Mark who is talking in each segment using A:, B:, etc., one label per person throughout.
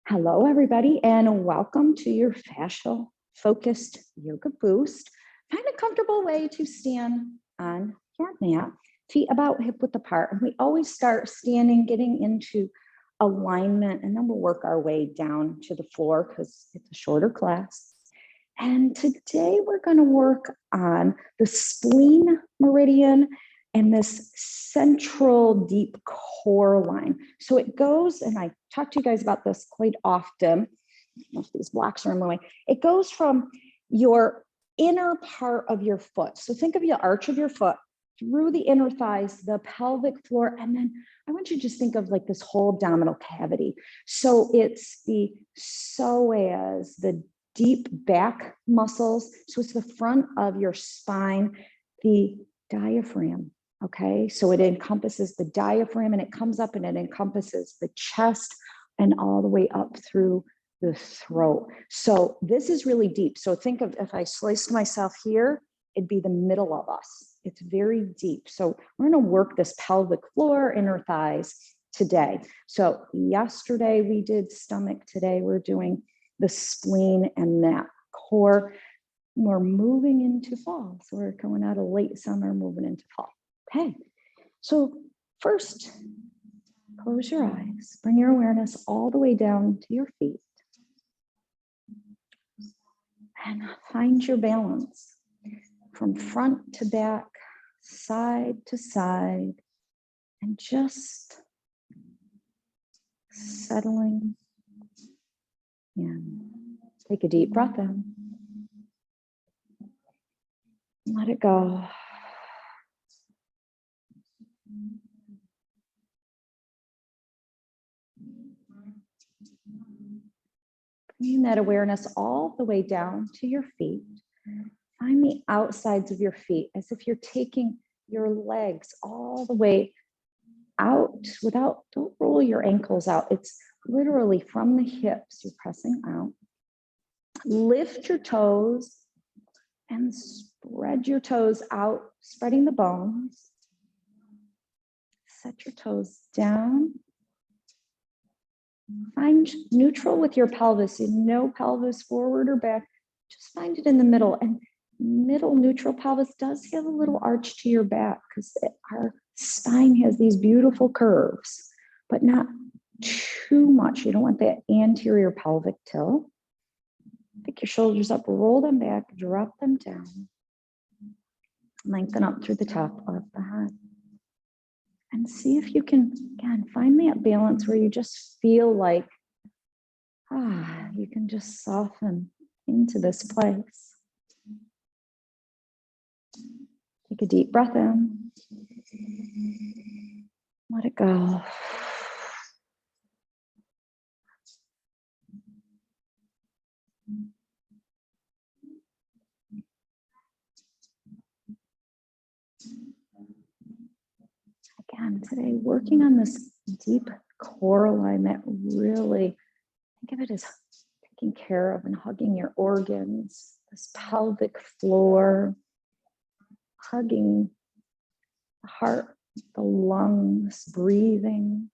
A: Hello, everybody, and welcome to your fascia-focused yoga boost. Find a comfortable way to stand on your mat, feet about hip width apart. And we always start standing, getting into alignment, and then we'll work our way down to the floor because it's a shorter class. And today we're going to work on the spleen meridian and this central deep core line. So it goes, and I talk to you guys about this quite often. I don't know if these blocks are in my way. It goes from your inner part of your foot. So think of the arch of your foot through the inner thighs, the pelvic floor, and then I want you to just think of like this whole abdominal cavity. So it's the psoas, the deep back muscles. So it's the front of your spine, the diaphragm. Okay, so it encompasses the diaphragm and it comes up and it encompasses the chest and all the way up through the throat. So this is really deep. So think of if I sliced myself here, it'd be the middle of us. It's very deep. So we're going to work this pelvic floor, inner thighs today. So yesterday we did stomach. Today we're doing the spleen and that core. We're moving into fall. So we're going out of late summer, moving into fall. Okay, so first, close your eyes. Bring your awareness all the way down to your feet. And find your balance from front to back, side to side, and just settling in. Take a deep breath in. Let it go. Bringing that awareness all the way down to your feet. Find the outsides of your feet as if you're taking your legs all the way out don't roll your ankles out. It's literally from the hips, you're pressing out. Lift your toes and spread your toes out, spreading the bones. Set your toes down. Find neutral with your pelvis. No pelvis forward or back. Just find it in the middle. And middle neutral pelvis does have a little arch to your back because our spine has these beautiful curves, but not too much. You don't want that anterior pelvic tilt. Pick your shoulders up, roll them back, drop them down. Lengthen up through the top of the head. And see if you can, again, find that balance where you just feel like, you can just soften into this place. Take a deep breath in. Let it go. Again, today, working on this deep core line that really, think of it as taking care of and hugging your organs, this pelvic floor, hugging the heart, the lungs, breathing.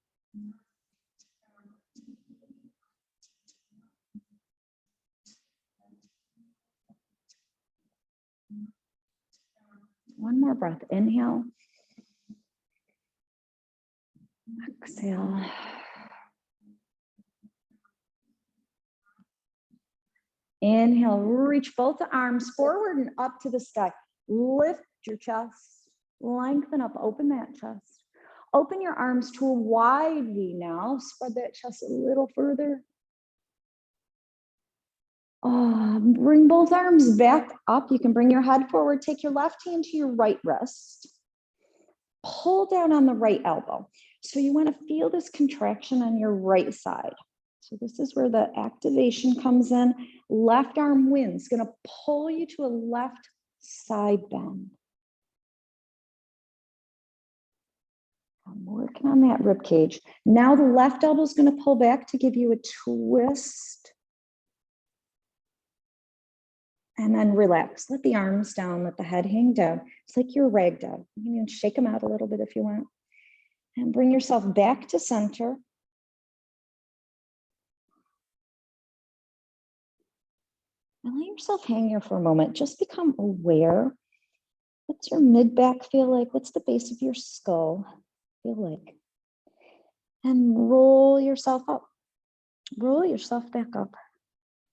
A: One more breath. Inhale. Exhale. Inhale, reach both the arms forward and up to the sky. Lift your chest, lengthen up, open that chest. Open your arms to a wide V now. Spread that chest a little further. Bring both arms back up. You can bring your head forward. Take your left hand to your right wrist. Pull down on the right elbow. So you want to feel this contraction on your right side. So this is where the activation comes in. Left arm wins, going to pull you to a left side bend. I'm working on that rib cage. Now the left elbow is going to pull back to give you a twist. And then relax. Let the arms down, let the head hang down. It's like you're ragdoll. You can shake them out a little bit if you want. And bring yourself back to center. And let yourself hang here for a moment. Just become aware. What's your mid-back feel like? What's the base of your skull feel like? And roll yourself up. Roll yourself back up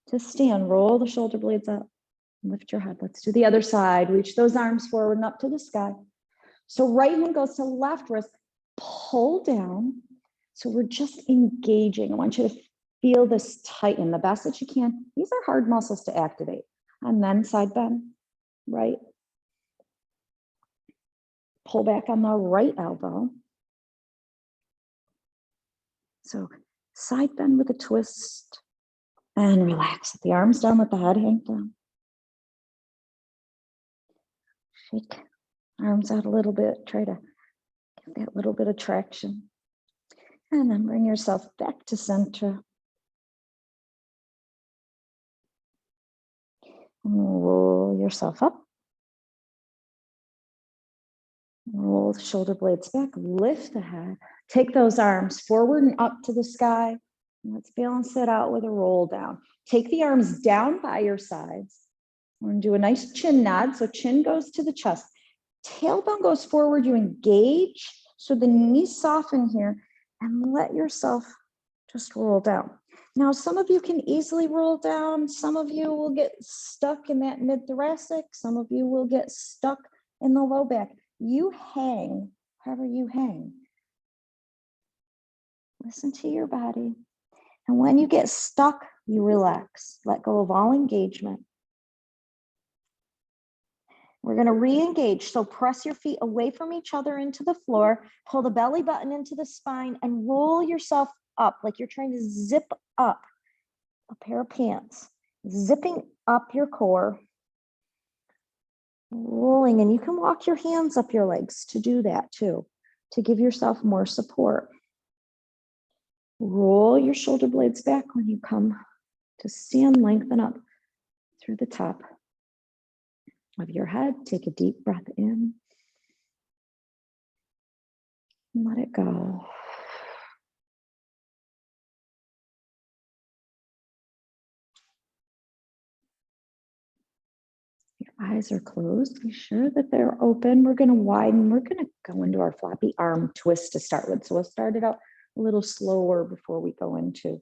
A: to stand. Roll the shoulder blades up. Lift your head. Let's do the other side. Reach those arms forward and up to the sky. So right hand goes to left wrist. Pull down. So we're just engaging. I want you to feel this tighten the best that you can. These are hard muscles to activate. And then side bend, right? Pull back on the right elbow. So side bend with a twist and relax. Let the arms down, let the head hang down. Shake arms out a little bit. Try to get that little bit of traction. And then bring yourself back to center. Roll yourself up. Roll the shoulder blades back. Lift the head. Take those arms forward and up to the sky. Let's balance it out with a roll down. Take the arms down by your sides. We're going to do a nice chin nod. So chin goes to the chest. Tailbone goes forward. You engage. So the knees soften here. And let yourself just roll down. Now, some of you can easily roll down. Some of you will get stuck in that mid-thoracic. Some of you will get stuck in the low back. You hang, however you hang. Listen to your body. And when you get stuck, you relax. Let go of all engagement. We're going to re-engage. So press your feet away from each other into the floor. Pull the belly button into the spine and roll yourself up like you're trying to zip up a pair of pants. Zipping up your core. Rolling, and you can walk your hands up your legs to do that too, to give yourself more support. Roll your shoulder blades back when you come to stand, lengthen up through the top of your head. Take a deep breath in. And let it go. Your eyes are closed. Be sure that they're open. We're going to widen. We're going to go into our floppy arm twist to start with. So we'll start it out a little slower before we go into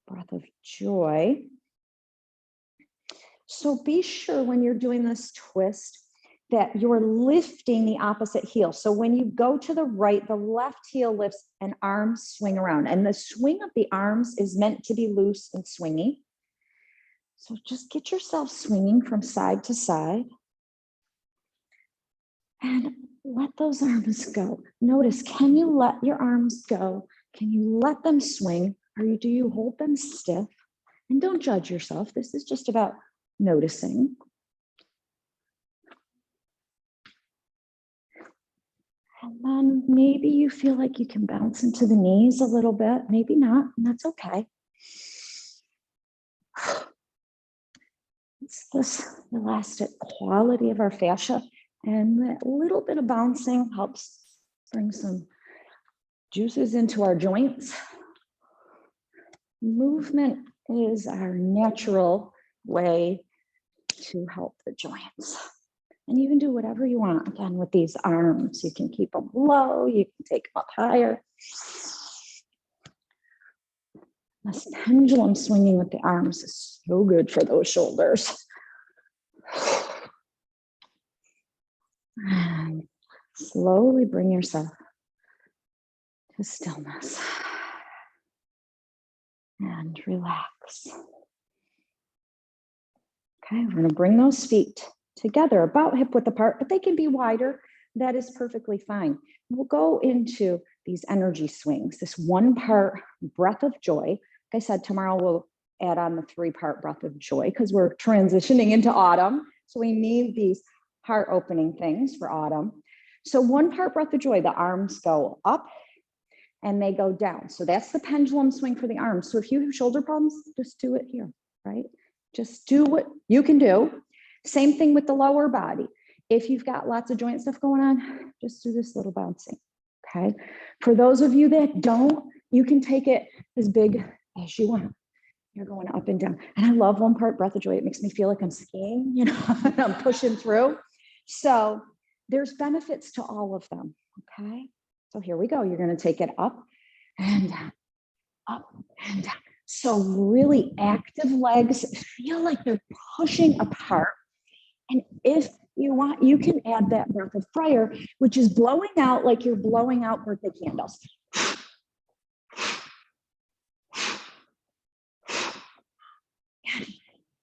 A: breath of joy. So be sure when you're doing this twist that you're lifting the opposite heel. So when you go to the right, the left heel lifts and arms swing around. And the swing of the arms is meant to be loose and swingy. So just get yourself swinging from side to side. And let those arms go. Notice, can you let your arms go? Can you let them swing? Or do you hold them stiff? And don't judge yourself. This is just about noticing. And then maybe you feel like you can bounce into the knees a little bit. Maybe not, and that's okay. It's this elastic quality of our fascia. And that little bit of bouncing helps bring some juices into our joints. Movement is our natural way to help the joints. And you can do whatever you want, again, with these arms. You can keep them low, you can take them up higher. This pendulum swinging with the arms is so good for those shoulders. And slowly bring yourself to stillness. And relax. Okay, we're going to bring those feet together about hip width apart, but they can be wider. That is perfectly fine. We'll go into these energy swings, this 1-part breath of joy. Like I said, tomorrow we'll add on the 3-part breath of joy because we're transitioning into autumn. So we need these heart opening things for autumn. So 1-part breath of joy, the arms go up and they go down. So that's the pendulum swing for the arms. So if you have shoulder problems, just do it here, right? Just do what you can do. Same thing with the lower body. If you've got lots of joint stuff going on, just do this little bouncing, okay? For those of you that don't, you can take it as big as you want. You're going up and down. And I love one part, breath of joy. It makes me feel like I'm skiing, you know, and I'm pushing through. So there's benefits to all of them, okay? So here we go. You're going to take it up and down, up and down. So really active legs feel like they're pushing apart. And if you want, you can add that breath of fire, which is blowing out like you're blowing out birthday candles. And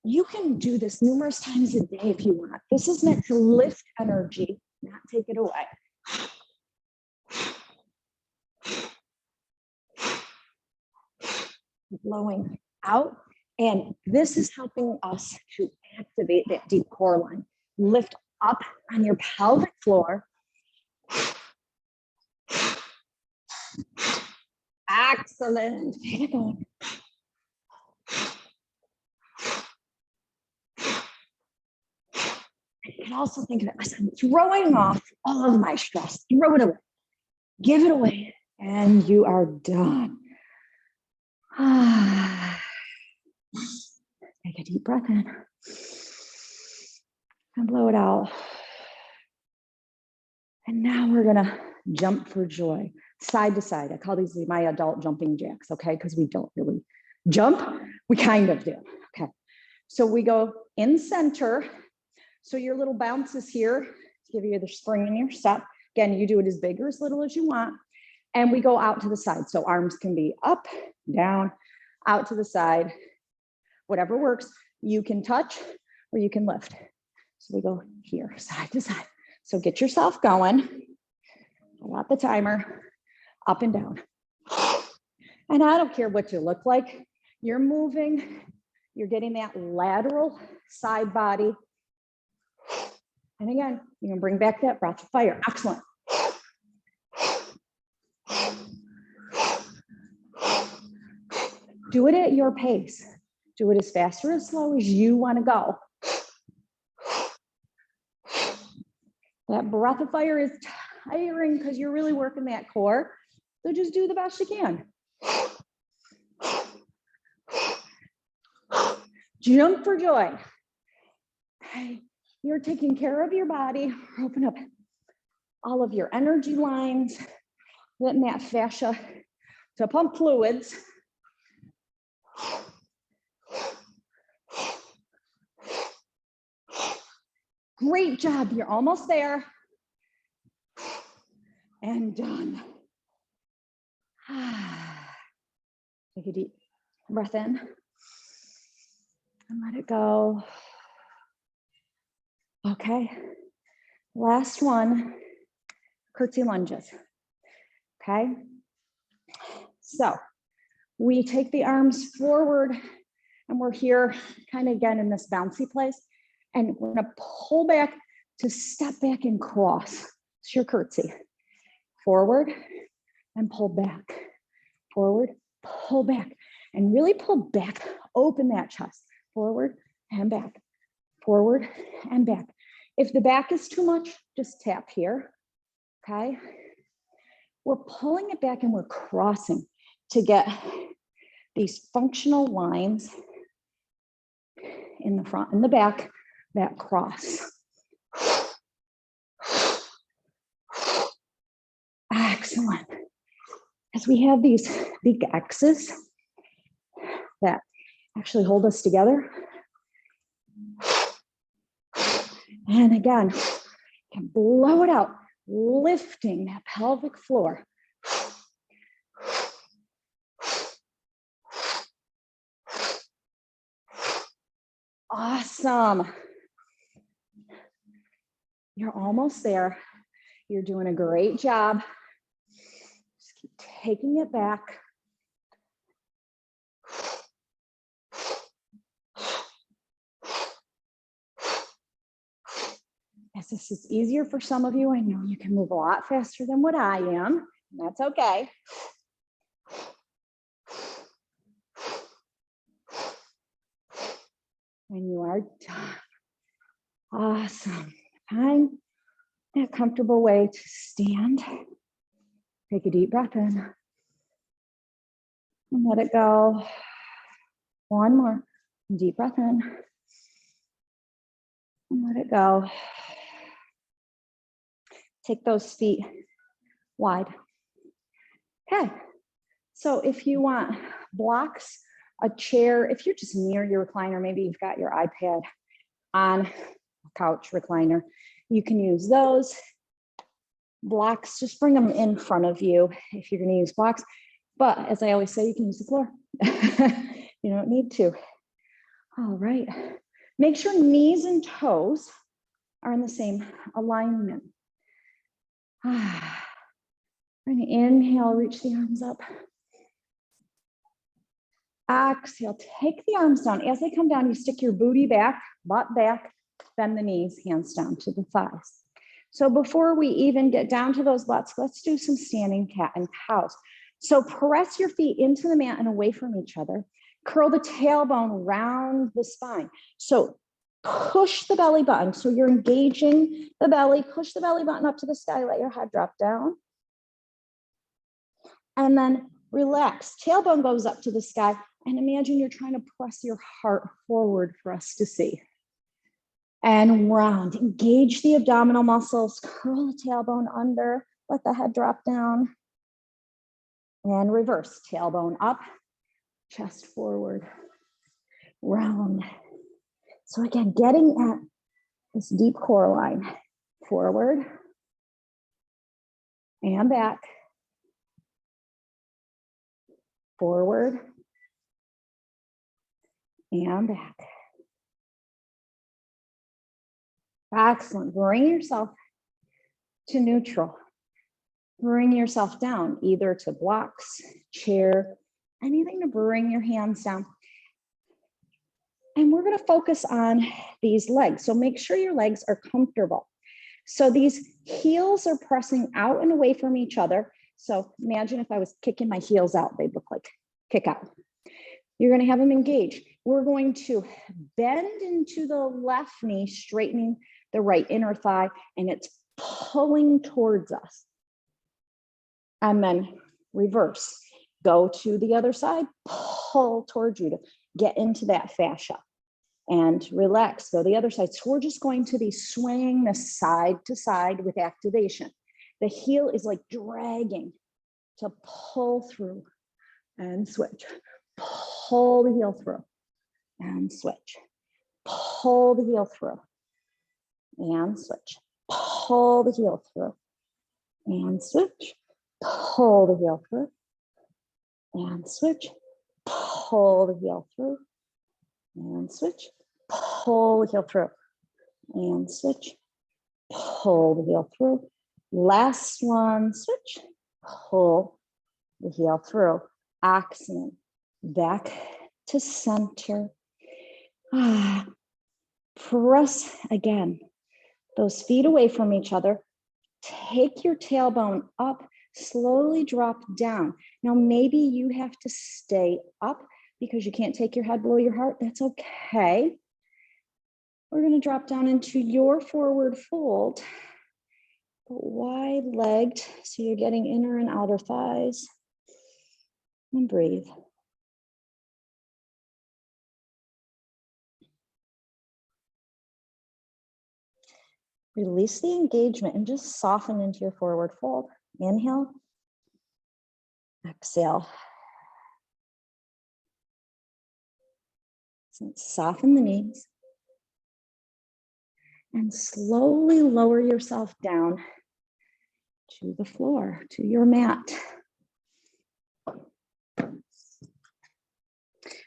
A: you can do this numerous times a day if you want. This is meant to lift energy, not take it away. Blowing out. And this is helping us to activate that deep core line. Lift up on your pelvic floor. Excellent. Keep it going. I can also think of it as I'm throwing off all of my stress. Throw it away. Give it away. And you are done. Take a deep breath in. And blow it out. And now we're going to jump for joy. Side to side. I call these my adult jumping jacks, okay? Because we don't really jump. We kind of do. Okay. So we go in center. So your little bounce is here to give you the spring in your step. Again, you do it as big or as little as you want. And we go out to the side. So arms can be up, down, out to the side, whatever works. You can touch or you can lift. So we go here, side to side. So get yourself going. I got the timer, up and down. And I don't care what you look like. You're moving. You're getting that lateral side body. And again, you can bring back that breath of fire. Excellent. Do it at your pace. Do it as fast or as slow as you want to go. That breath of fire is tiring because you're really working that core. So just do the best you can. Jump for joy. Okay. You're taking care of your body. Open up all of your energy lines, letting that fascia to pump fluids. Great job. You're almost there. And done. Take a deep breath in and let it go. Okay. Last one, curtsy lunges. Okay. So we take the arms forward and we're here kind of again in this bouncy place. And we're going to pull back to step back and cross. It's your curtsy. Forward and pull back. Forward, pull back. And really pull back. Open that chest. Forward and back. Forward and back. If the back is too much, just tap here. Okay. We're pulling it back and we're crossing to get these functional lines in the front and the back that cross. Excellent. As we have these big X's that actually hold us together. And again, you can blow it out, lifting that pelvic floor. Awesome. You're almost there. You're doing a great job. Just keep taking it back. As this is easier for some of you, I know you can move a lot faster than what I am. And that's okay. And you are done. Awesome. Find that comfortable way to stand. Take a deep breath in. And let it go. One more. Deep breath in. And let it go. Take those feet wide. Okay. So if you want blocks, a chair, if you're just near your recliner, maybe you've got your iPad on a couch recliner, you can use those blocks. Just bring them in front of you if you're going to use blocks. But as I always say, you can use the floor. You don't need to. All right. Make sure knees and toes are in the same alignment. We're going to inhale, reach the arms up. Exhale, take the arms down. As they come down, you stick your booty back, butt back, bend the knees, hands down to the thighs. So before we even get down to those butts, let's do some standing cat and cows. So press your feet into the mat and away from each other. Curl the tailbone round the spine. So push the belly button. So you're engaging the belly, push the belly button up to the sky, let your head drop down. And then relax, tailbone goes up to the sky. And imagine you're trying to press your heart forward for us to see. And round, engage the abdominal muscles, curl the tailbone under, let the head drop down. And reverse, tailbone up, chest forward, round. So again, getting at this deep core line, forward and back, forward and back. Excellent. Bring yourself to neutral. Bring yourself down, either to blocks, chair, anything to bring your hands down. And we're going to focus on these legs. So make sure your legs are comfortable. So these heels are pressing out and away from each other. So imagine if I was kicking my heels out, they'd look like kick out. You're going to have them engage. We're going to bend into the left knee, straightening the right inner thigh, and it's pulling towards us. And then reverse. Go to the other side, pull towards you to get into that fascia. And relax, go the other side. So we're just going to be swaying this side to side with activation. The heel is like dragging to pull through and switch. Pull the heel through and switch. Pull the heel through and switch. Pull the heel through and switch. Pull the heel through and switch. Pull the heel through and switch. Pull the heel through and switch. Pull the heel through. Last one, switch. Pull the heel through. Excellent. Back to center. Press again. Those feet away from each other. Take your tailbone up, slowly drop down. Now, maybe you have to stay up because you can't take your head below your heart. That's okay. We're going to drop down into your forward fold, but wide-legged, so you're getting inner and outer thighs. And breathe. Release the engagement and just soften into your forward fold. Inhale. Exhale. So soften the knees. And slowly lower yourself down to the floor, to your mat.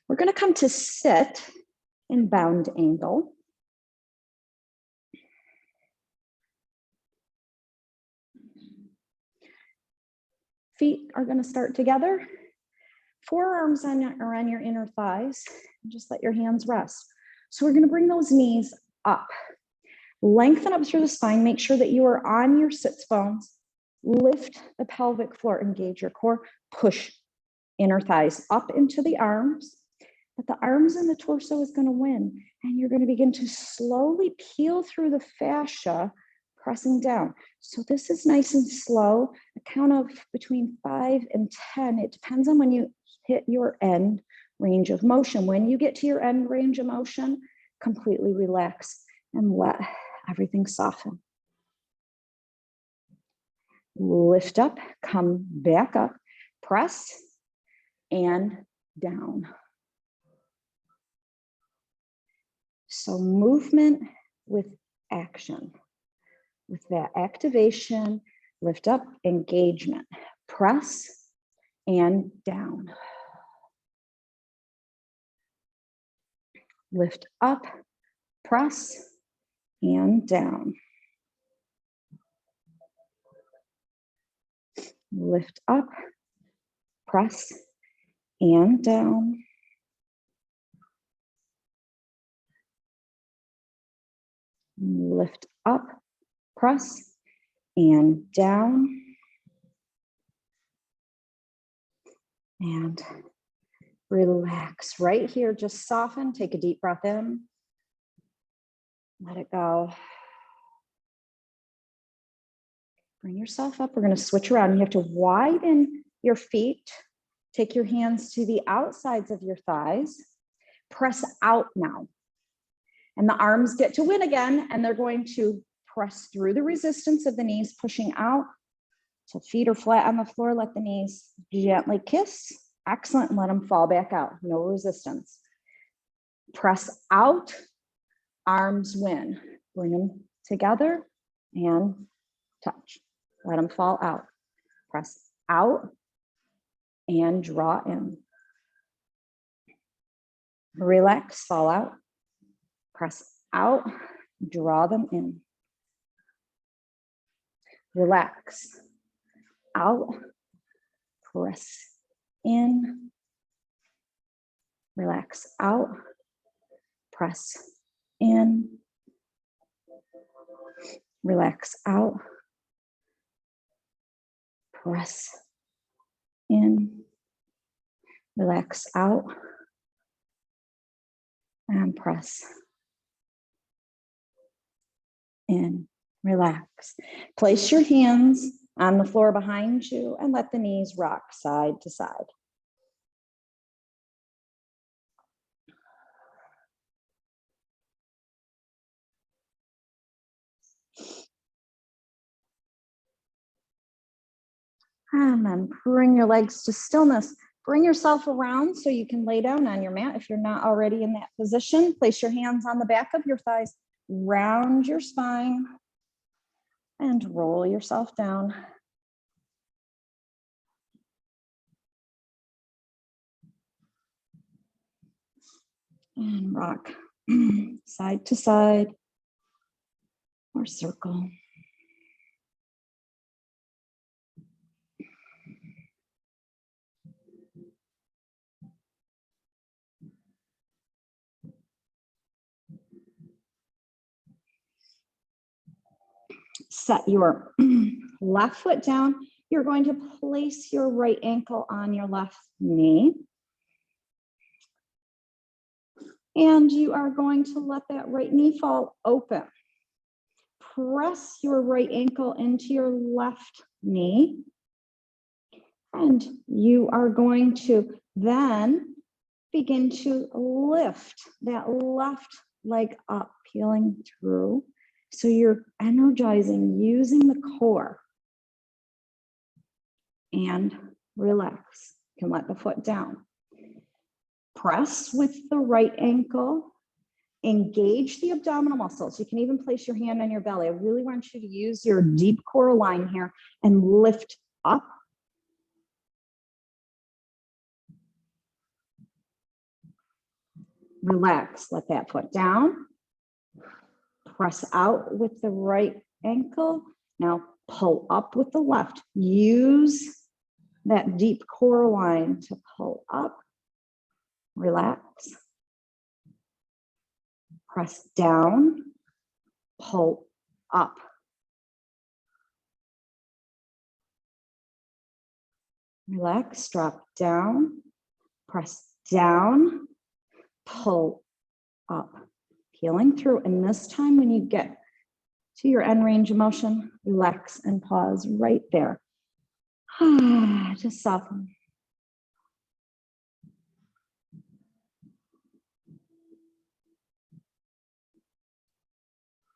A: We're going to come to sit in bound angle. Feet are going to start together. Forearms are on your inner thighs. Just let your hands rest. So we're going to bring those knees up. Lengthen up through the spine. Make sure that you are on your sits bones. Lift the pelvic floor. Engage your core. Push inner thighs up into the arms. But the arms and the torso is going to win. And you're going to begin to slowly peel through the fascia, pressing down. So this is nice and slow. A count of between 5 and 10. It depends on when you hit your end range of motion. When you get to your end range of motion, completely relax and let everything soften. Lift up, come back up, press, and down. So movement with action. With that activation, lift up, engagement, press, and down. Lift up, press, and down. Lift up, press, and down. Lift up, press, and down. And relax right here. Just soften. Take a deep breath in. Let it go. Bring yourself up. We're going to switch around. You have to widen your feet. Take your hands to the outsides of your thighs. Press out now. And the arms get to win again, and they're going to press through the resistance of the knees, pushing out till feet are flat on the floor. Let the knees gently kiss. Excellent. And let them fall back out. No resistance. Press out. Arms win. Bring them together and touch. Let them fall out. Press out and draw in. Relax, fall out. Press out, draw them in. Relax, out, press in. Relax, out, press in. Relax, out, press in. Relax, out, and press in. Relax. Place your hands on the floor behind you and let the knees rock side to side. And then bring your legs to stillness. Bring yourself around so you can lay down on your mat if you're not already in that position. Place your hands on the back of your thighs. Round your spine and roll yourself down. And rock side to side or circle. Set your left foot down. You're going to place your right ankle on your left knee. And you are going to let that right knee fall open. Press your right ankle into your left knee. And you are going to then begin to lift that left leg up, peeling through. So you're energizing, using the core. And relax. You can let the foot down. Press with the right ankle. Engage the abdominal muscles. You can even place your hand on your belly. I really want you to use your deep core line here and lift up. Relax. Let that foot down. Press out with the right ankle. Now pull up with the left. Use that deep core line to pull up. Relax. Press down. Pull up. Relax. Drop down. Press down. Pull up. Peeling through. And this time when you get to your end range of motion, relax and pause right there. Just soften.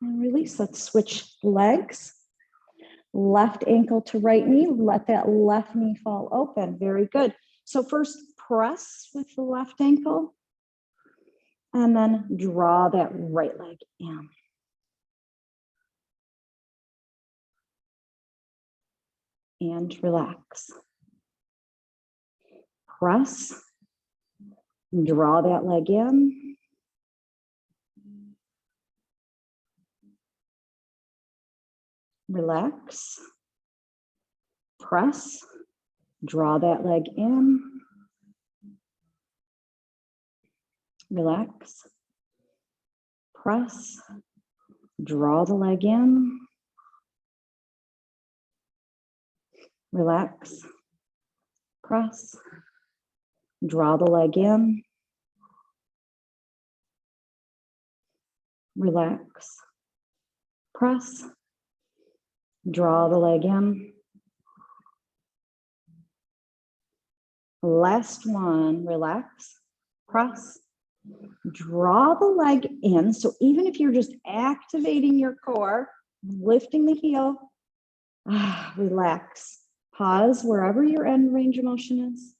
A: And release. Let's switch legs. Left ankle to right knee. Let that left knee fall open. Very good. So first press with the left ankle and then draw that right leg in. And relax. Press. Draw that leg in. Relax. Press. Draw that leg in. Relax. Press. Draw the leg in. Relax. Press. Draw the leg in. Relax. Press. Draw the leg in. Last one. Relax. Press. Draw the leg in. So even if you're just activating your core, lifting the heel, relax. Pause wherever your end range of motion is.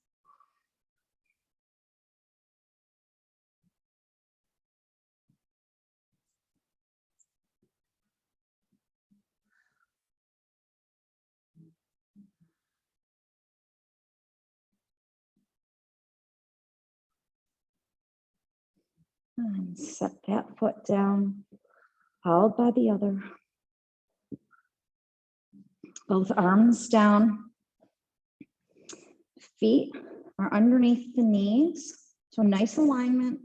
A: And set that foot down, followed by the other. Both arms down. Feet are underneath the knees. So nice alignment.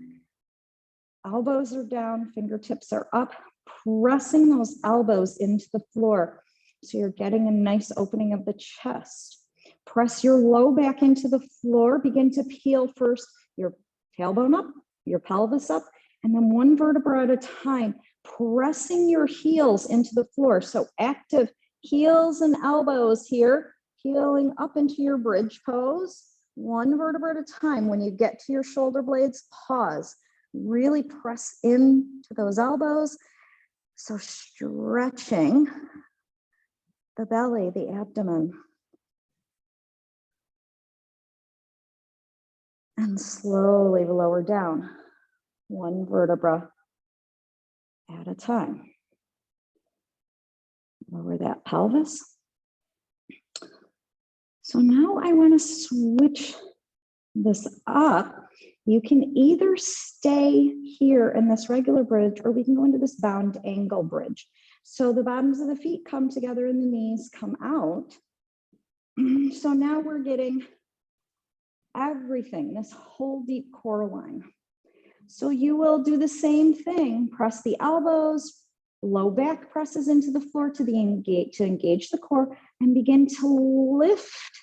A: Elbows are down, fingertips are up, pressing those elbows into the floor. So you're getting a nice opening of the chest. Press your low back into the floor. Begin to peel first your tailbone up, your pelvis up, and then one vertebra at a time, pressing your heels into the floor. So active heels and elbows here, heeling up into your bridge pose, one vertebra at a time. When you get to your shoulder blades, pause. Really press into those elbows. So stretching the belly, the abdomen. And slowly lower down, one vertebra at a time. Lower that pelvis. So now I want to switch this up. You can either stay here in this regular bridge, or we can go into this bound angle bridge. So the bottoms of the feet come together and the knees come out. So now we're getting everything, this whole deep core line. So you will do the same thing. Press the elbows, low back presses into the floor to engage the core, and begin to lift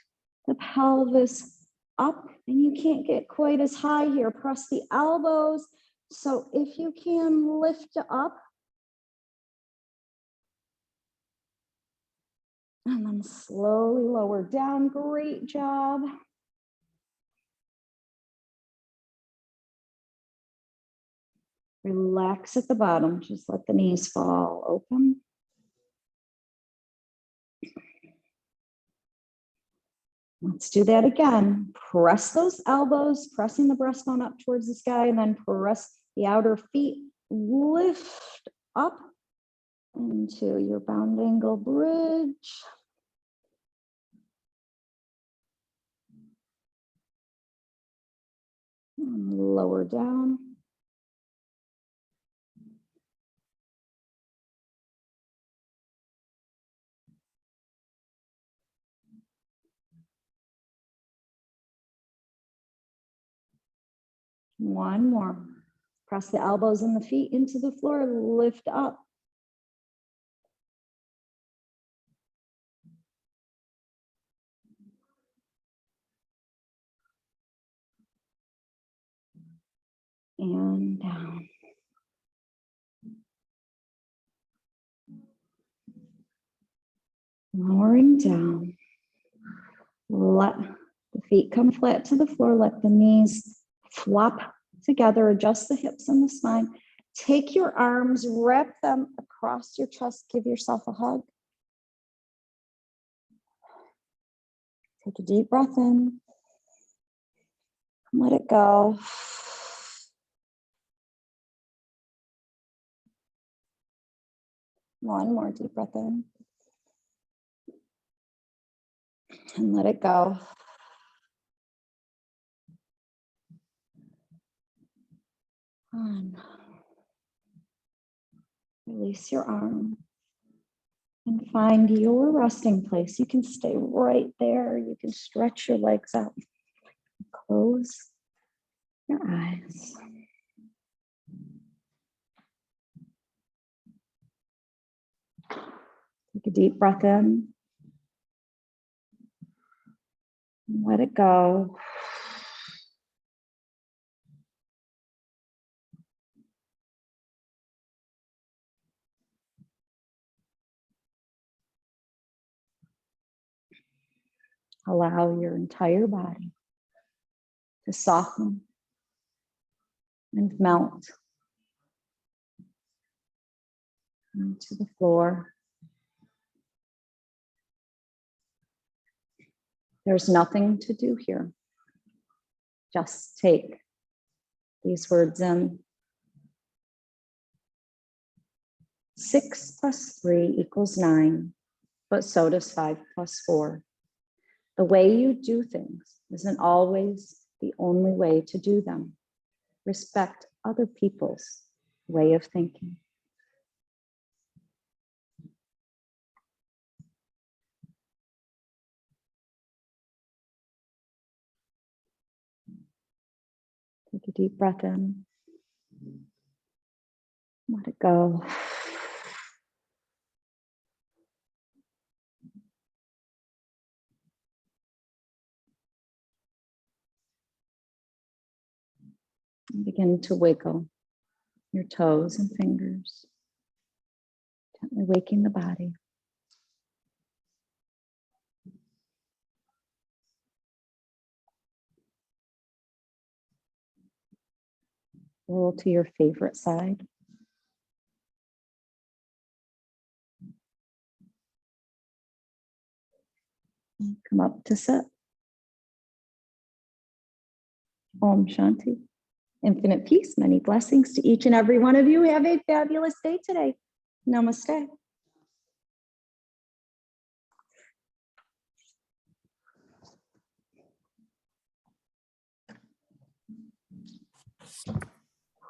A: the pelvis up. And you can't get quite as high here. Press the elbows. So if you can lift up, and then slowly lower down. Great job. Relax at the bottom. Just let the knees fall open. Let's do that again. Press those elbows, pressing the breastbone up towards the sky, and then press the outer feet. Lift up into your bound angle bridge. And lower down. One more. Press the elbows and the feet into the floor. Lift up. And down. Lowering down. Let the feet come flat to the floor. Let the knees flop together. Adjust the hips and the spine. Take your arms, wrap them across your chest. Give yourself a hug. Take a deep breath in. Let it go. One more deep breath in. And let it go. On. Release your arm and find your resting place. You can stay right there. You can stretch your legs out. Close your eyes. Take a deep breath in. And let it go. Allow your entire body to soften and melt into the floor. There's nothing to do here. Just take these words in. 6 + 3 = 9, but so does 5 + 4. The way you do things isn't always the only way to do them. Respect other people's way of thinking. Take a deep breath in. Let it go. And begin to wiggle your toes and fingers, gently waking the body. Roll to your favorite side. And come up to sit. Om Shanti. Infinite peace, many blessings to each and every one of you. Have a fabulous day today. Namaste.